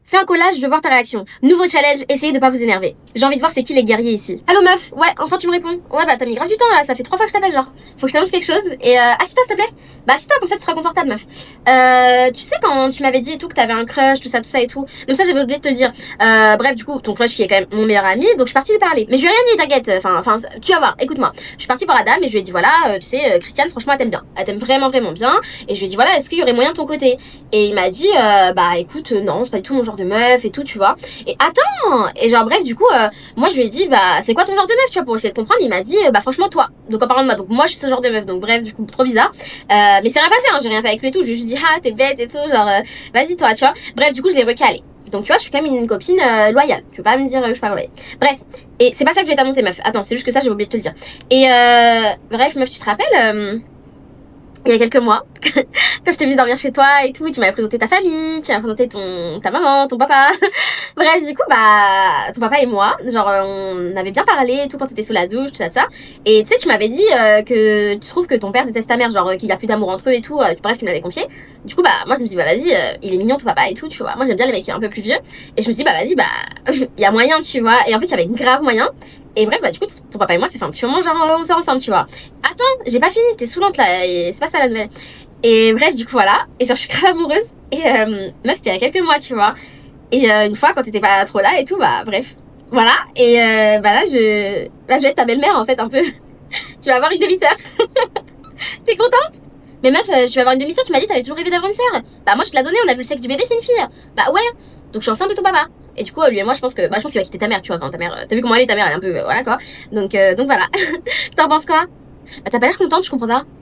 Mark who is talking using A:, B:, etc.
A: Fais un collage, je veux voir ta réaction. Nouveau challenge, essayez de pas vous énerver. J'ai envie de voir c'est qui les guerriers ici. Allô meuf, ouais, enfin tu me réponds. Ouais bah t'as mis grave du temps là, ça fait 3 fois que je t'appelle genre. Faut que je t'annonce quelque chose et assis-toi s'il te plaît. Bah assis-toi comme ça tu seras confortable meuf. Tu sais quand tu m'avais dit et tout que t'avais un crush, tout ça et tout. Même ça j'avais oublié de te le dire. Bref du coup ton crush qui est quand même mon meilleur ami, donc je suis partie lui parler. Mais je lui ai rien dit t'inquiète, enfin tu vas voir, écoute-moi. Je suis partie voir Adam et je lui ai dit voilà, tu sais Christiane franchement elle t'aime bien. Elle t'aime vraiment bien. Et je lui ai dit voilà est-ce qu'il y aurait moyen de ton côté. Et il m'a dit bah écoute non c'est pas du tout mon genre de meuf et tout tu vois. Et attends. Et genre bref du coup moi je lui ai dit bah c'est quoi ton genre de meuf tu vois pour essayer de comprendre. Il m'a dit bah franchement toi. Donc en parlant de moi donc moi je suis ce genre de meuf donc bref du coup trop bizarre. Mais c'est rien passé hein, j'ai rien fait avec lui et tout. Je lui ai juste dit ah t'es bête et tout genre vas-y toi tu vois. Bref du coup je l'ai recalé. Donc tu vois je suis quand même une copine loyale. Tu veux pas me dire que je suis pas loyale. Bref. Et c'est pas ça que je vais t'annoncer meuf. Attends c'est juste que ça j'ai oublié de te le dire. Et bref meuf tu te rappelles il y a quelques mois, quand je t'ai mis dormir chez toi et tout, tu m'avais présenté ta famille, tu m'as présenté ta maman, ton papa. Bref, du coup, bah, ton papa et moi, genre, on avait bien parlé et tout quand t'étais sous la douche, tout ça. Et tu sais, tu m'avais dit que tu trouves que ton père déteste ta mère, genre, qu'il y a plus d'amour entre eux et tout. Bref, tu me l'avais confié. Du coup, bah, moi, je me suis dit, bah, vas-y, il est mignon ton papa et tout, tu vois. Moi, j'aime bien les mecs un peu plus vieux. Et je me suis dit, bah, vas-y, bah, il y a moyen, tu vois. Et en fait, il y avait grave moyen. Et bref, bah, du coup, ton papa et moi, ça fait un petit moment, genre, on sort ensemble, tu vois. Attends, j'ai pas fini, t'es saoulante là, et c'est pas ça la nouvelle. Et bref, du coup, voilà. Et genre, je suis grave amoureuse. Et meuf, c'était il y a quelques mois, tu vois. Et une fois, quand t'étais pas trop là et tout, bah, bref. Voilà. Et bah là, je vais être ta belle-mère, en fait, un peu. Tu vas avoir une demi-sœur. T'es contente? Mais meuf, je vais avoir une demi-sœur, tu m'as dit, t'avais toujours rêvé d'avoir une sœur. Bah, moi, je te l'ai donnée, on a vu le sexe du bébé, c'est une fille. Bah, ouais. Donc, je suis enceinte de ton papa. Et du coup, lui et moi, je pense qu'il va quitter ta mère, tu vois. Enfin, ta mère, t'as vu comment elle est, ta mère, elle est un peu, voilà, quoi. Donc voilà. T'en penses quoi? Bah, t'as pas l'air contente, je comprends pas.